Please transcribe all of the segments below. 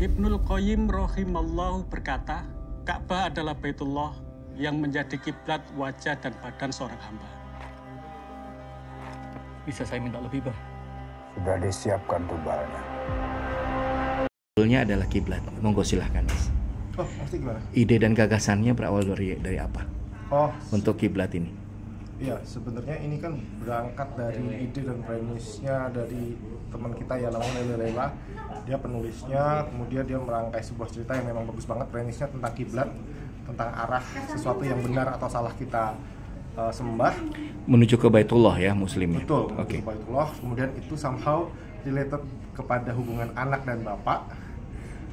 Ibnul Qayyim rahimallahu berkata, Ka'bah adalah Baitullah yang menjadi kiblat wajah dan badan seorang hamba. Bisa saya minta lebih, Bah? Sudah disiapkan tumbalnya. Sebetulnya adalah kiblat. Monggo silahkan, Mas. Oh, pasti gimana? Ide dan gagasannya berawal dari apa? Oh, Untuk kiblat ini. iya, sebenarnya ini kan berangkat dari ide dan premisnya dari teman kita ya, namanya Lela. Dia penulisnya, kemudian dia merangkai sebuah cerita yang memang bagus banget, premisnya tentang kiblat, tentang arah sesuatu yang benar atau salah kita sembah Menuju ke Baitullah ya, muslimnya. betul. Oke. Baitullah, kemudian itu somehow related kepada hubungan anak dan bapak.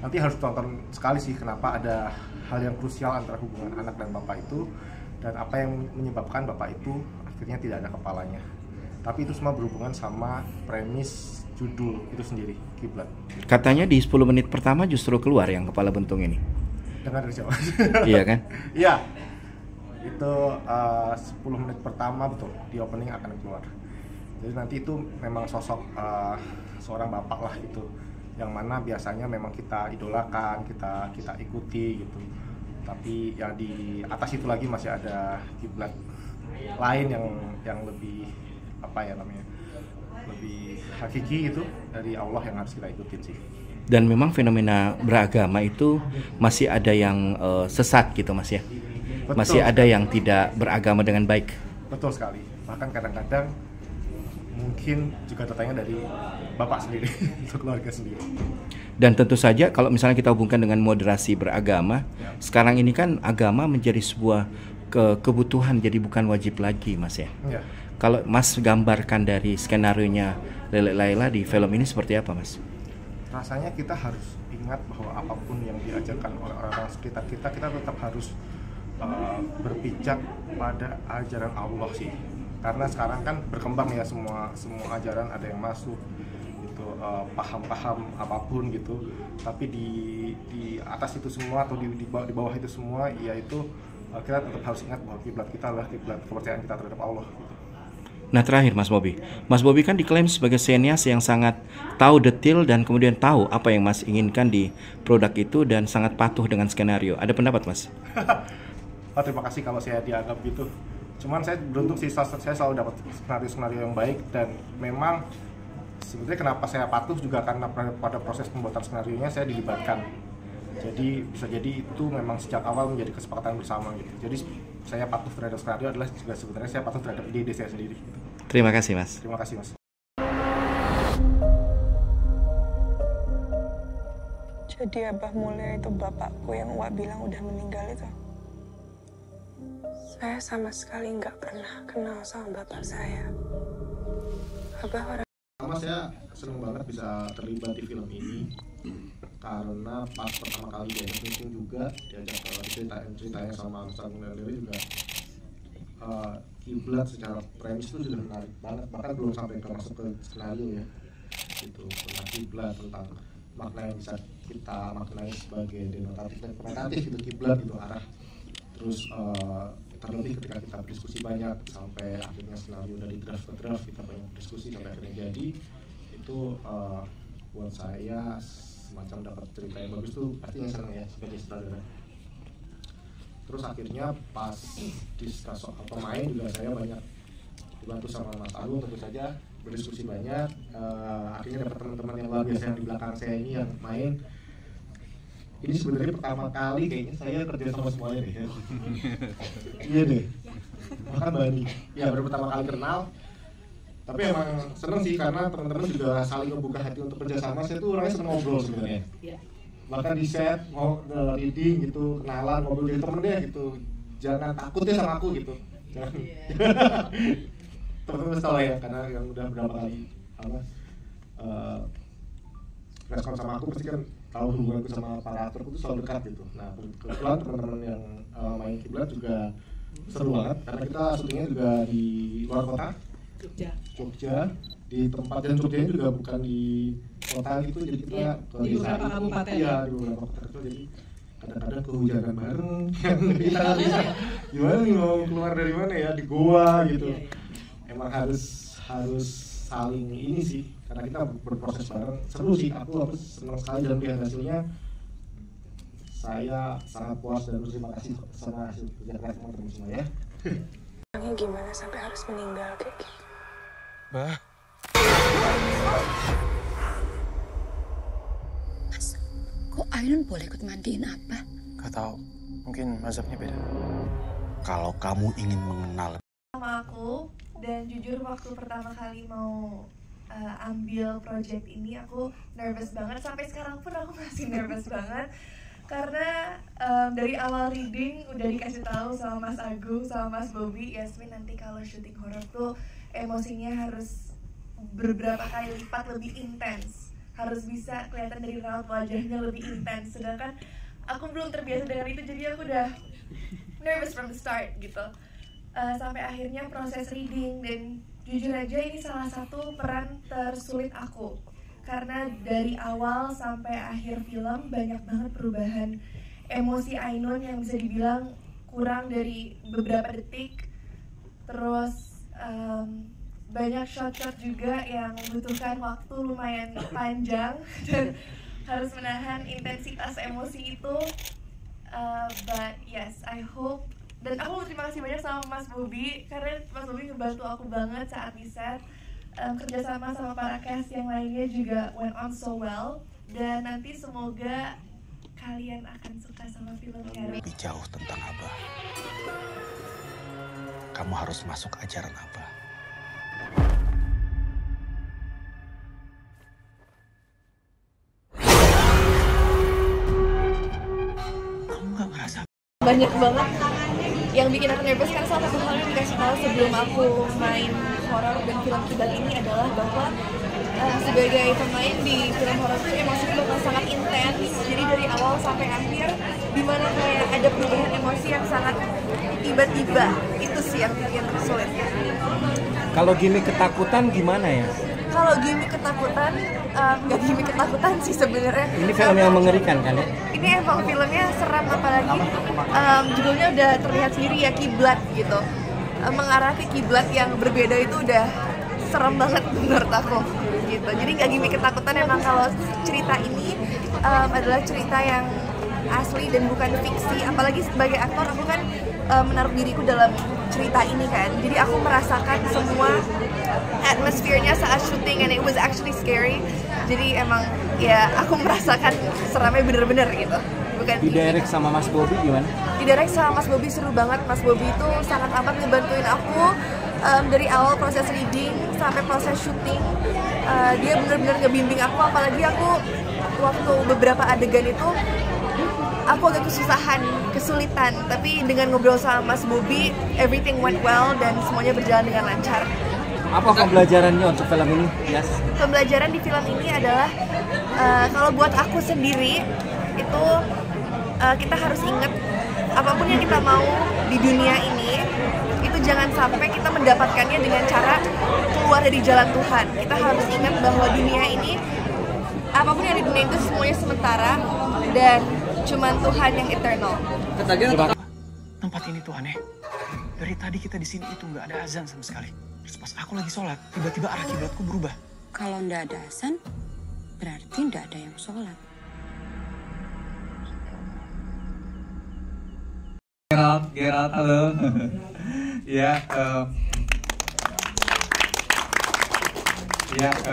Nanti harus tonton sekali sih kenapa ada hal yang krusial antara hubungan anak dan bapak itu, dan apa yang menyebabkan bapak itu akhirnya tidak ada kepalanya. Tapi itu semua berhubungan sama premis judul itu sendiri, kiblat. Katanya di 10 menit pertama justru keluar yang kepala buntung ini. Dengar dari siapa? Iya kan? Iya. Itu 10 menit pertama betul di opening akan keluar. Jadi nanti itu memang sosok seorang bapak lah itu, yang mana biasanya memang kita idolakan, kita ikuti gitu. Tapi ya di atas itu lagi masih ada kiblat lain yang lebih apa ya namanya, lebih hakiki gitu dari Allah yang harus kita ikutin sih. Dan memang fenomena beragama itu masih ada yang sesat gitu, Mas ya. Betul. Masih ada yang tidak beragama dengan baik. Betul sekali. Bahkan kadang-kadang mungkin juga datangnya dari bapak sendiri, atau keluarga sendiri. Dan tentu saja kalau misalnya kita hubungkan dengan moderasi beragama, sekarang ini kan agama menjadi sebuah kebutuhan, jadi bukan wajib lagi, Mas ya. Ya. Kalau Mas gambarkan dari skenarionya Lele Laila di film ini seperti apa, Mas? Rasanya kita harus ingat bahwa apapun yang diajarkan oleh orang-orang sekitar kita, kita tetap harus berpijak pada ajaran Allah sih. Karena sekarang kan berkembang ya, semua ajaran ada yang masuk gitu, paham-paham apapun gitu. Tapi di atas itu semua atau di bawah itu semua, yaitu kita tetap harus ingat bahwa kiblat kita adalah kiblat kepercayaan kita terhadap Allah gitu. Nah terakhir Mas Bobi kan diklaim sebagai senias yang sangat tahu detail dan kemudian tahu apa yang Mas inginkan di produk itu dan sangat patuh dengan skenario. Ada pendapat, Mas? Oh, terima kasih kalau saya dianggap gitu. Cuman saya beruntung sih, saya selalu dapat skenario yang baik, dan memang sebenarnya kenapa saya patuh juga karena pada proses pembuatan skenarionya saya dilibatkan. Jadi bisa jadi itu memang sejak awal menjadi kesepakatan bersama gitu. Jadi saya patuh terhadap skenario adalah juga sebenarnya saya patuh terhadap ide saya sendiri gitu. Terima kasih, Mas. Terima kasih, Mas. Jadi Abah Mulia itu bapakku yang Wak bilang udah meninggal itu. Saya sama sekali nggak pernah kenal sama bapak saya. Abah orang... Pertama saya senang banget bisa terlibat di film ini karena pas pertama kali diajak meeting juga, diajak ceritanya sama Ustaz Munir juga, kiblat secara premis itu sudah menarik banget, bahkan belum sampai masuk ke skenario ya, itu tentang kiblat, tentang makna yang bisa kita maknai sebagai denotatif dan konotatif itu kiblat itu arah. Terus terlebih ketika kita berdiskusi banyak sampai akhirnya skenario dari draft ke draft, kita banyak diskusi sampai akhirnya jadi itu buat saya semacam dapat cerita yang bagus tuh pastinya senang ya sebagai sutradara. Terus akhirnya pas diskus soal pemain juga saya banyak dibantu sama Mas Agung, tentu saja berdiskusi banyak, akhirnya dapat teman-teman yang luar biasa yang di belakang saya ini yang main. Ini sebenarnya pertama kali kayaknya saya kerja sama semuanya deh ya. Iya deh, bahkan Bani ya baru pertama kali kenal. Tapi emang seneng sih karena teman-teman juga saling membuka hati untuk kerjasama. Saya tuh orangnya seneng ngobrol sebenarnya. Bahkan di set mau reading gitu, kenalan, ngobrol jadi temen deh gitu. Jangan takut ya sama aku gitu. Jangan. Teman-teman tahu ya, karena yang udah berapa kali respon sama aku pasti kan tahu hubunganku sama para aktor itu selalu dekat gitu. Nah kebetulan teman-teman yang main kiblat juga seru banget karena kita syutingnya juga di luar kota, Jogja, di tempat, dan Jogja juga bukan di kota gitu, jadi kita ke di beberapa kabupaten ya, di beberapa kota kecil, jadi kadang-kadang kehujanan bareng kita nggak bisa gimana nih mau keluar dari mana ya, di goa gitu. Emang harus saling ini sih, karena karena kita berproses bareng. Seru sih, aku senang sekali dan melihat hasilnya. Saya sangat puas dan berterima kasih sama hasil kerja keras teman-teman semua ya. Orangnya gimana sampai harus meninggal kayak gitu? Bah. Mas, kok Ainun boleh ikut mandiin apa? Gak tahu, mungkin mazhabnya beda. Kalau kamu ingin mengenal sama aku, dan jujur waktu pertama kali mau ambil project ini aku nervous banget. Sampai sekarang pun aku masih nervous banget karena dari awal reading udah dikasih tahu sama Mas Agung sama Mas Bobby, Yasmin nanti kalau syuting horor tuh emosinya harus beberapa kali lipat lebih intens, harus bisa kelihatan dari raut wajahnya lebih intens. Sedangkan aku belum terbiasa dengan itu, jadi aku udah nervous from the start gitu. Sampai akhirnya proses reading, dan jujur aja ini salah satu peran tersulit aku karena dari awal sampai akhir film banyak banget perubahan emosi Ainun yang bisa dibilang kurang dari beberapa detik. Terus banyak shot-shot juga yang membutuhkan waktu lumayan panjang dan harus menahan intensitas emosi itu. But yes, I hope. Dan aku terima kasih banyak sama Mas Bobby karena Mas Bobby ngebantu aku banget saat di set. Kerjasama sama para cast yang lainnya juga went on so well. Dan nanti semoga kalian akan suka sama filmnya. lebih jauh tentang Abah, kamu harus masuk ajaran Abah. Kamu gak ngerasa? Banyak banget yang bikin aku nervous karena salah satu hal yang dikasih tahu sebelum aku main horor dan film Kiblat ini adalah bahwa sebagai pemain di film horor itu emosinya bakal sangat intens. Jadi dari awal sampai akhir dimana kayak ada perubahan emosi yang sangat tiba-tiba. Itu sih yang bikin sulit. Kalau gimmick ketakutan gimana ya? Kalau gimmick ketakutan, nggak gimmick ketakutan sih sebenarnya. Ini film yang mengerikan kan ya? Ini emang filmnya seram, apalagi judulnya udah terlihat sendiri ya, Kiblat gitu. Mengarah ke kiblat yang berbeda itu udah serem banget menurut aku gitu. Jadi nggak gimmick ketakutan, emang kalau cerita ini adalah cerita yang asli dan bukan fiksi. Apalagi sebagai aktor aku kan menaruh diriku dalam cerita ini kan. Jadi aku merasakan semua atmosfernya saat syuting and it was actually scary. Jadi emang ya aku merasakan seramnya bener-bener gitu. Bukan Didirect sama Mas Bobby gimana? Didirect sama Mas Bobby seru banget. Mas Bobby itu sangat amat ngebantuin aku dari awal proses reading sampai proses syuting. Dia bener-bener ngebimbing aku, apalagi aku waktu beberapa adegan itu aku agak kesulitan, tapi dengan ngobrol sama Mas Bobby, everything went well dan semuanya berjalan dengan lancar. Apa pembelajarannya untuk film ini? Yes. Pembelajaran di film ini adalah kalau buat aku sendiri itu kita harus ingat apapun yang kita mau di dunia ini itu jangan sampai kita mendapatkannya dengan cara keluar dari jalan Tuhan. Kita harus ingat bahwa dunia ini, apapun yang di dunia itu semuanya sementara dan cuman Tuhan yang eternal. Tempat ini tuh aneh. Dari tadi kita di sini itu nggak ada azan sama sekali. Terus pas aku lagi sholat, tiba-tiba arah kiblatku berubah. Kalau nggak ada azan, berarti nggak ada yang sholat. Gerald, halo.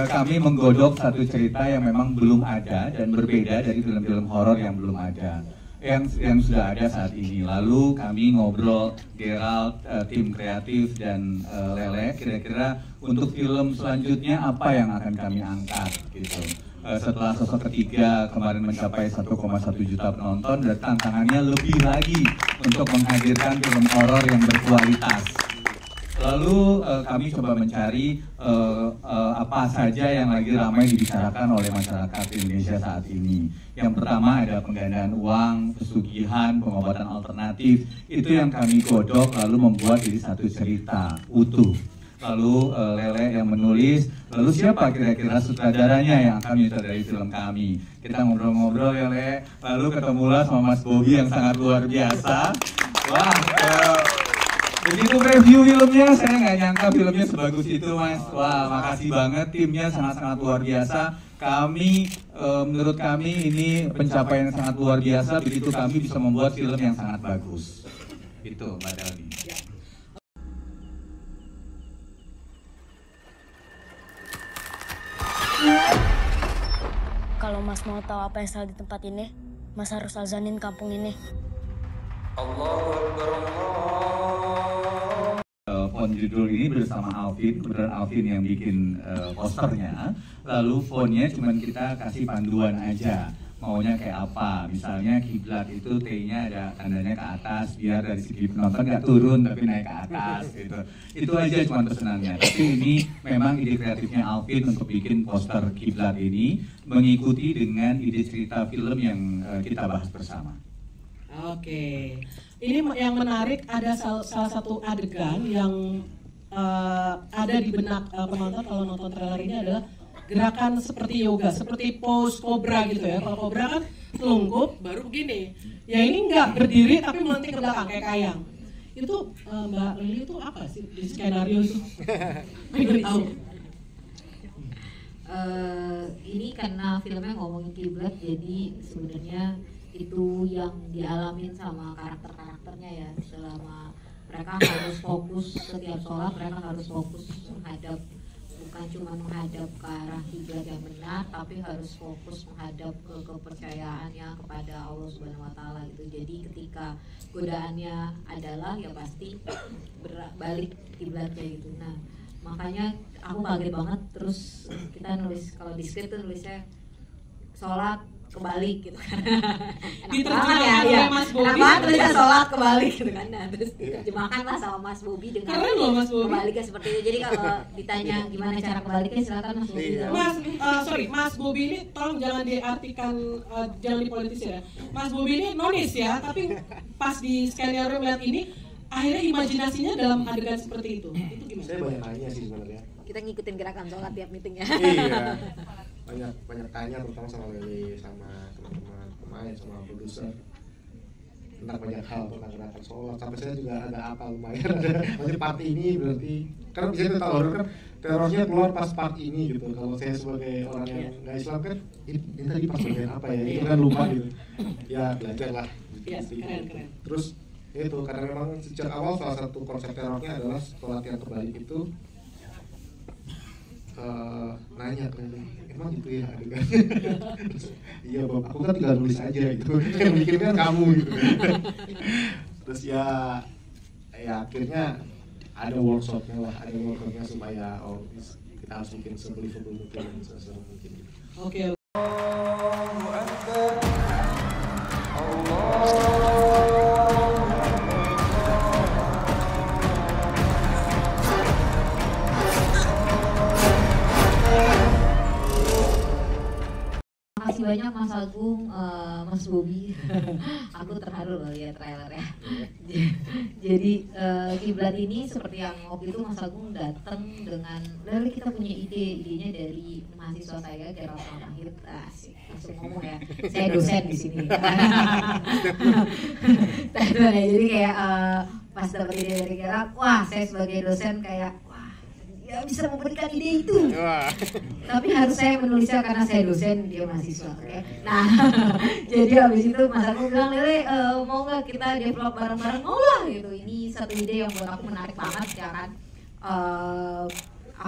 Kami menggodok satu cerita yang memang belum ada dan berbeda dari film-film horor yang belum ada, yang sudah ada saat ini. Lalu kami ngobrol, Gerald, tim kreatif dan Lele, kira-kira untuk film selanjutnya apa yang akan kami angkat gitu. Setelah sosok ketiga kemarin mencapai 1,1 juta penonton, dan tantangannya lebih lagi untuk menghadirkan film horor yang berkualitas. Lalu kami coba mencari apa saja yang lagi ramai dibicarakan oleh masyarakat Indonesia saat ini. Yang pertama ada penggandaan uang, pesugihan, pengobatan alternatif. Itu yang kami godok lalu membuat jadi satu cerita utuh. Lalu Lele yang menulis, lalu siapa kira-kira sutradaranya yang akan menyutradarai film kami. Kita ngobrol-ngobrol ya Le, lalu ketemulah sama Mas Bobby yang sangat luar biasa. Wah, Begitu preview filmnya, saya nggak nyangka filmnya sebagus itu, Mas. Wah, makasih banget, timnya sangat-sangat luar biasa. Kami, menurut kami ini pencapaian yang sangat luar biasa. Begitu kami bisa membuat film yang sangat bagus. Itu, Mbak Delmi. Kalau Mas mau tahu apa yang salah di tempat ini, Mas harus azanin kampung ini. Font judul ini bersama Alvin, kebetulan Alvin yang bikin posternya. Lalu fontnya cuman kita kasih panduan aja, maunya kayak apa. Misalnya kiblat itu T-nya ada tandanya ke atas, biar dari segi penonton nggak turun tapi naik ke atas gitu. Itu aja cuman pesenannya. Tapi ini memang ide kreatifnya Alvin untuk bikin poster kiblat ini mengikuti dengan ide cerita film yang kita bahas bersama. Oke, ini yang menarik ada salah satu adegan yang ada di benak penonton kalau nonton trailer ini adalah gerakan seperti yoga, seperti pose cobra gitu ya. Kalau cobra kan telungkup baru begini. Ya ini nggak berdiri tapi melenting ke belakang kayak kayang. Itu Mbak Lili itu apa sih di skenario itu? Pengen tahu. Ini karena filmnya ngomongin kiblat, jadi sebenarnya itu yang dialamin sama karakter-karakternya ya. Selama mereka harus fokus setiap sholat, mereka harus fokus menghadap, bukan cuma menghadap ke arah kiblat yang benar, tapi harus fokus menghadap ke kepercayaannya kepada Allah Subhanahu Wa Taala gitu. Jadi ketika godaannya adalah ya pasti balik kiblatnya gitu. Nah makanya aku kaget banget, terus kita nulis, kalau di skrip tuh nulisnya sholat kebalik gitu kan. Enak banget ya, enak banget tulisnya sholat kebalik gitu kan. Nah terus diterjemahkan lah sama Mas Bobi dengan kebaliknya seperti itu. Jadi kalau ditanya gimana cara kebaliknya silakan Mas Bobi. Mas Bobi ini tolong jangan diartikan, jangan dipolitisir ya. Mas Bobi ini nonis ya, tapi pas di skenario melihat ini akhirnya imajinasinya dalam adegan seperti itu. Itu gimana? Saya banyak tanya sih sebenarnya. Kita ngikutin gerakan sholat tiap meeting ya. Iya. Banyak tanya terutama sama Lili, sama teman-teman pemain, sama produser tentang banyak hal tentang gerakan sholat. Sampai saya juga agak apal lumayan. Maksudnya part ini berarti kan bisa kita tahu kan terornya keluar pas part ini gitu. Kalau saya sebagai orang yang nggak Islam kan ini tadi pas bagian apa ya? Itu kan lupa gitu. Ya belajar lah. Keren. Terus itu karena memang sejak awal salah satu konsep terornya adalah sholat yang kebalik itu nanya ke emang gitu ya adegan. Iya Bob, aku kan tinggal nulis aja gitu. Yang bikin kan kamu gitu. Terus ya akhirnya ada workshopnya supaya kita harus bikin sebelum mungkin, seseru mungkin. Oke. Makasih banyak Mas Agung, Mas Bobi. Aku terharu loh lihat trailer ya. Jadi kiblat ini seperti yang waktu itu Mas Agung datang dengan, lalu kita punya idenya dari mahasiswa saya Gerald Mahir. Langsung ngomong ya, saya dosen di sini. Jadi kayak pas dapat ide dari Gerald, wah saya sebagai dosen kayak ya bisa memberikan ide itu. Tapi harus saya menulisnya karena saya dosen, dia mahasiswa. Okay? Nah, jadi habis itu Mas Agung bilang, Lele mau nggak kita develop bareng-bareng? Mau lah gitu. Ini satu ide yang buat aku menarik banget ya kan.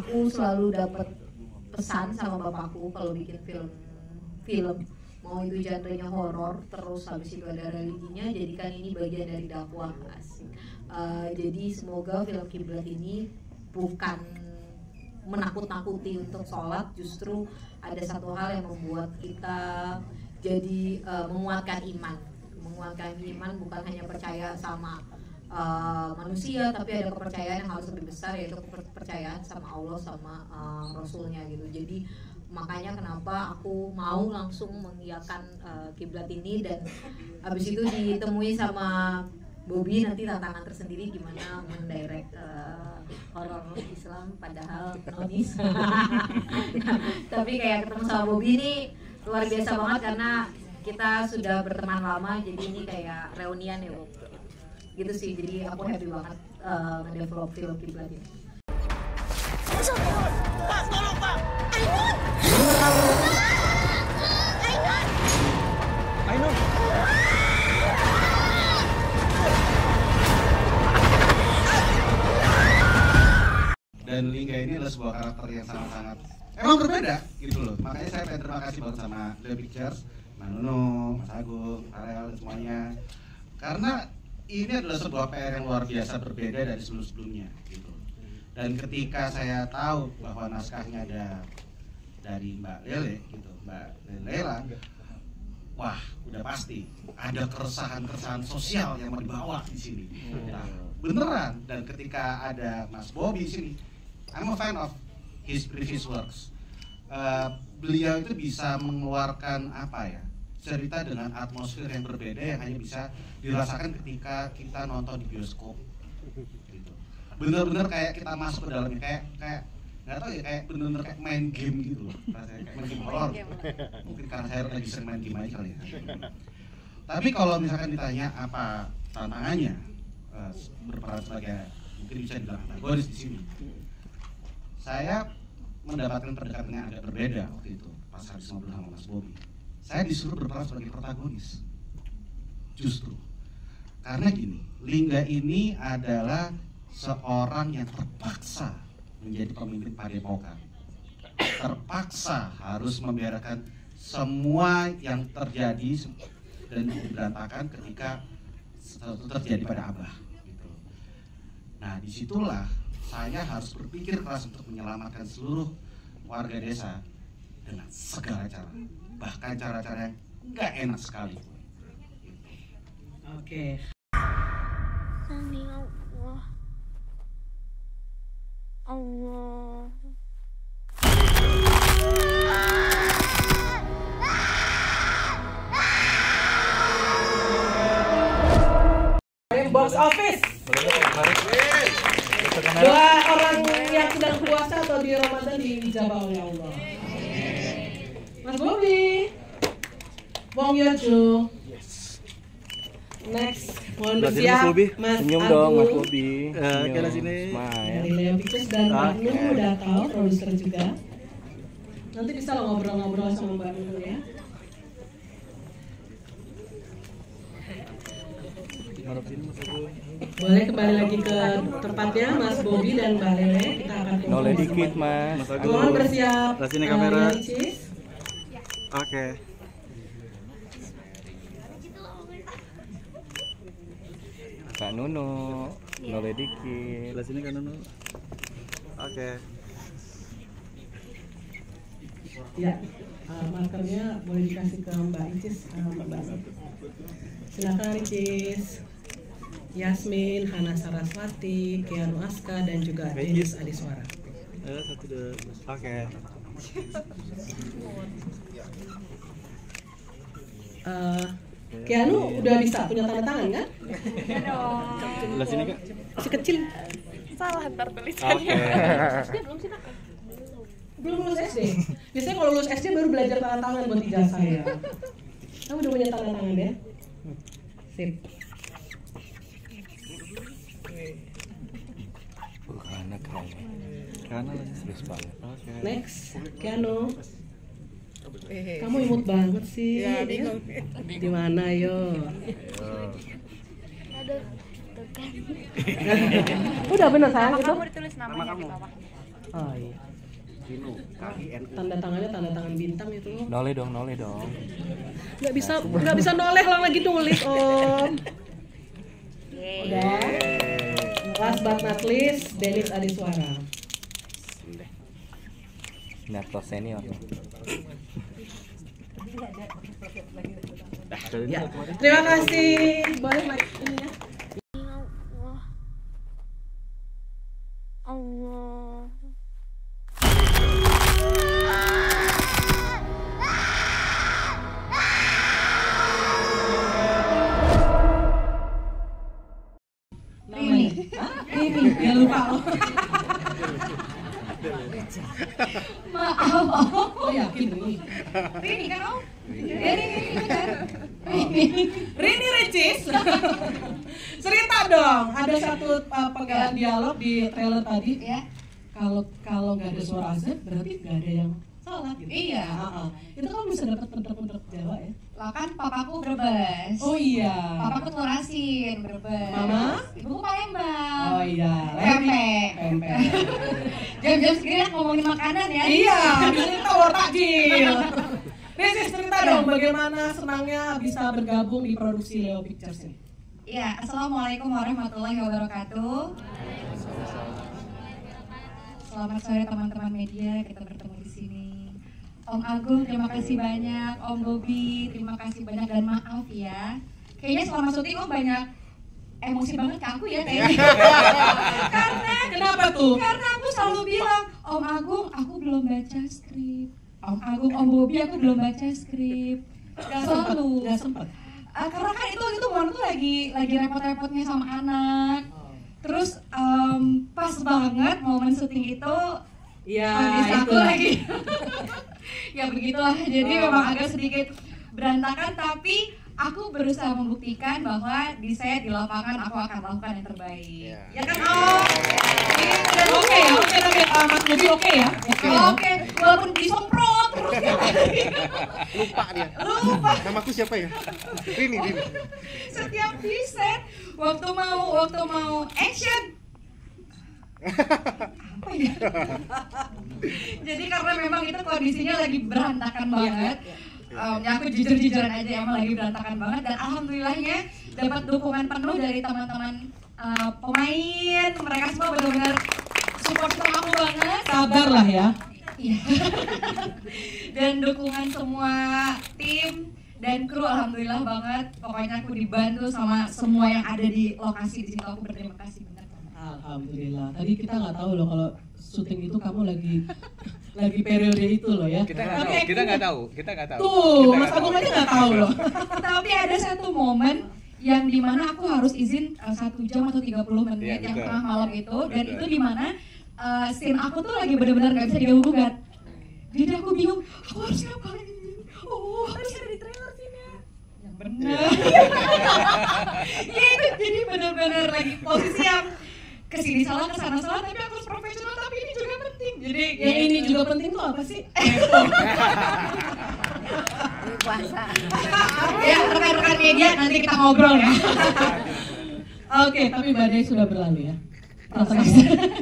Aku selalu dapat pesan sama bapakku kalau bikin film mau itu genrenya horor, terus habis itu ada religinya, jadikan ini bagian dari dakwah. Asik. Jadi semoga film Kiblat ini bukan menakut-nakuti untuk sholat, justru ada satu hal yang membuat kita jadi menguatkan iman bukan hanya percaya sama manusia, tapi ada kepercayaan yang harus lebih besar, yaitu kepercayaan sama Allah sama Rasulnya gitu. Jadi makanya kenapa aku mau langsung mengiyakan Kiblat ini, dan habis itu ditemui sama Bobi nanti tantangan tersendiri gimana mendirect horor Islam padahal nonis. Tapi kayak ketemu sama Bobi ini luar biasa banget karena kita sudah berteman lama, jadi ini kayak reunian ya Bob. gitu sih. Jadi aku happy banget ngedevelop film Kiblat ini. Pak, tolong Pak! Ainun! Dan Lingga ini adalah sebuah karakter yang sangat-sangat emang berbeda gitu loh. Makanya saya pengen terima kasih banget sama The Pictures, Mas Nuno, Mas Agung, Farel, semuanya. Karena ini adalah sebuah PR yang luar biasa berbeda dari sebelum-sebelumnya gitu. Dan ketika saya tahu bahwa naskahnya ada dari Mbak Lele gitu, Mbak Lela, wah udah pasti ada keresahan-keresahan sosial yang mau dibawa di sini. Nah, beneran. Dan ketika ada Mas Bobby di sini, I'm a fan of his previous works. Beliau itu bisa mengeluarkan apa ya, cerita dengan atmosfer yang berbeda yang hanya bisa dirasakan ketika kita nonton di bioskop. Gitu. Bener-bener kayak kita masuk ke dalamnya, kayak nggak tahu ya, kayak bener-bener kayak main game gitu loh. Rasanya kayak main game horror. Mungkin karena saya lagi sering main game aja kali ya. Tapi kalau misalkan ditanya apa tantangannya berperan sebagai mungkin bisa dibilang antagonis di sini, saya mendapatkan pendekatan yang agak berbeda waktu itu pas habis ngobrol sama Mas Bobby. Saya disuruh berperan sebagai protagonis. Justru karena gini, Lingga ini adalah seorang yang terpaksa menjadi pemimpin padepokan. Terpaksa harus membiarkan semua yang terjadi dan berantakan ketika terjadi pada Abah. Gitu. Nah, disitulah saya harus berpikir keras untuk menyelamatkan seluruh warga desa dengan segala cara, bahkan cara-cara yang nggak enak sekali. Oke. Demi Allah. Allah. Box office. Doa orang yang sedang puasa atau di Ramadan dijabah oleh Allah. Mas Bobby, Wong Yojo. Next, mohon bersiap. Mas Senyum Agung. dong, Mas Bobby. Ke sini. Dari Leo Pictures dan Mbak Nunu udah tahu, produser juga. Nanti bisa lo ngobrol-ngobrol sama Mbak Nunu ya. Boleh kembali lagi ke tempatnya Mas Bobby dan Mbak Lele. Kita akan Noleh dikit, Mas. Mohon bersiap. Sini kamera. Oke. Kak Nuno, noleh dikit. Sebelah sini Kak Nuno. Oke. Ya, markernya boleh dikasih ke Mbak Icis, Mbak. Silakan Icis. Yasmin, Hana Saraswati, Keanu Aska, dan juga Denis Adiswara. Satu dua. Oke. Keanu udah bisa punya tanda tangan kan? Ya dong. Sebelah sini Kak. Masih kecil. Salah ntar tulisannya. Dia belum sih, Kak? Belum lulus SD. Biasanya kalau lulus SD baru belajar tanda tangan buat ijazah ya. Kamu udah punya tanda tangan ya? Sip. Karena keren. Karena serius banget. Next, Keanu. Kamu imut banget sih. Ya, bingung. Di mana yo? Aduh, tuh kan. Udah bener sayang Nama itu? kamu ditulis namanya di bawahnya. Oh iya. Tanda tangannya tanda tangan bintang itu. Noleh dong. Nggak bisa noleh orang lagi nulis Om. Udah. Last but not least, Denis Adiswara. Nato senior. Ya. Terima kasih. Boleh mic ini ya. Allah. Allah. Rini. Rini, ya lupa. Maaf. Oh yakin Rini. Rini kan Om? Rini kan? Rini Ricis. Cerita dong, ada satu penggalan dialog di trailer tadi. Kalau nggak ada suara azan, berarti nggak ada yang salah gitu. Iya. Itu kan bisa dapat pendek-pendek Jawa ya. Lah kan papaku Brebes. Oh iya. Papaku Telur Asin Brebes. Mama? Ibuku Palembang. Oh iya. Pempek. Jam-jam segini ngomongin makanan ya. Iya, cerita war takjil. Sis, cerita dong bagaimana senangnya bisa bergabung di produksi Leo Pictures ini. Iya, assalamualaikum warahmatullahi wabarakatuh. Selamat sore teman-teman media, kita bertemu di sini. Om Agung, terima kasih banyak. Om Bobi, terima kasih banyak dan maaf ya. Kayaknya selama syuting Om banyak emosi banget ke aku ya kayaknya. Kenapa tuh? Karena aku selalu bilang, Om Agung, aku belum baca skrip. Om Agung, Om Bobi, aku belum baca skrip. Selalu. Gak sempet. Karena kan itu momen tuh lagi repot-repotnya sama anak. Terus pas banget momen syuting itu, ya aku lagi. Ya begitulah. Jadi memang agak sedikit berantakan, tapi aku berusaha membuktikan bahwa di set, di lapangan aku akan melakukan yang terbaik. Ya kan? Oke ya, oke tapi Mas Bobi oke ya? Oke, walaupun disemprot terus. Lupa dia. Lupa. Namaku siapa ya? Rini. Setiap di set, waktu mau action. Apa ya? Jadi karena memang itu kondisinya lagi berantakan banget. Ya aku jujur-jujuran aja emang lagi berantakan banget, dan alhamdulillahnya dapat dukungan penuh dari teman-teman pemain. Mereka semua benar-benar support sama aku banget. Sabar lah ya. Iya. Dan dukungan semua tim dan kru, alhamdulillah banget. Pokoknya aku dibantu sama semua yang ada di lokasi di situ. Aku berterima kasih benar. Alhamdulillah. Tadi kita nggak tahu loh kalau syuting itu kamu lagi periode itu loh ya. Kita nggak tahu. Tuh, Mas Agung aja nggak tahu loh. Tapi ada satu momen yang dimana aku harus izin 1 jam atau 30 menit yang tengah malam itu, dan itu dimana scene aku tuh lagi benar-benar nggak bisa diganggu-gugat. Jadi aku bingung, aku harus ngapain? Oh, harus ada di trailer scene-nya. Yang benar. Iya itu, jadi benar-benar lagi posisi yang kesini salah, kesana salah, tapi aku harus profesional, tapi ini juga penting. Jadi yang ini juga penting tuh apa sih? Puasa. Ya, rekan-rekan media nanti kita ngobrol ya. Oke, tapi badai sudah berlalu ya.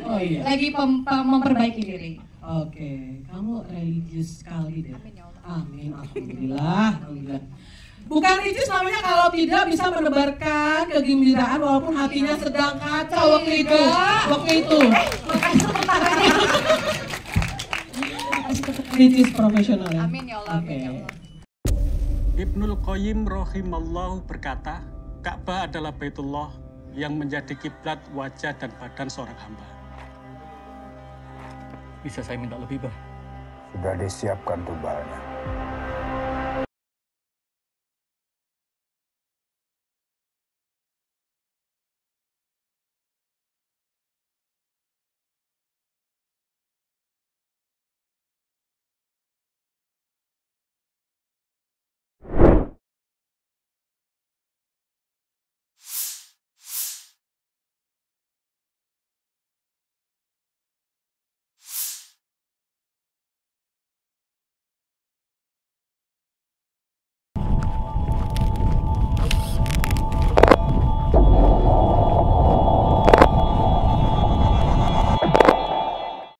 Oh iya. Lagi memperbaiki diri. Oke, kamu religius sekali deh. Amin, alhamdulillah. Bukan religius namanya kalau tidak bisa menebarkan kegembiraan walaupun hatinya sedang kacau waktu itu. Makasih tepuk tangannya. Religius profesional ya. Amin ya Allah. Amin ya Allah. Ibnul Qayyim rahimallahu berkata, Ka'bah adalah Baitullah yang menjadi kiblat wajah dan badan seorang hamba. Bisa saya minta lebih, Bang? Sudah disiapkan tubalnya.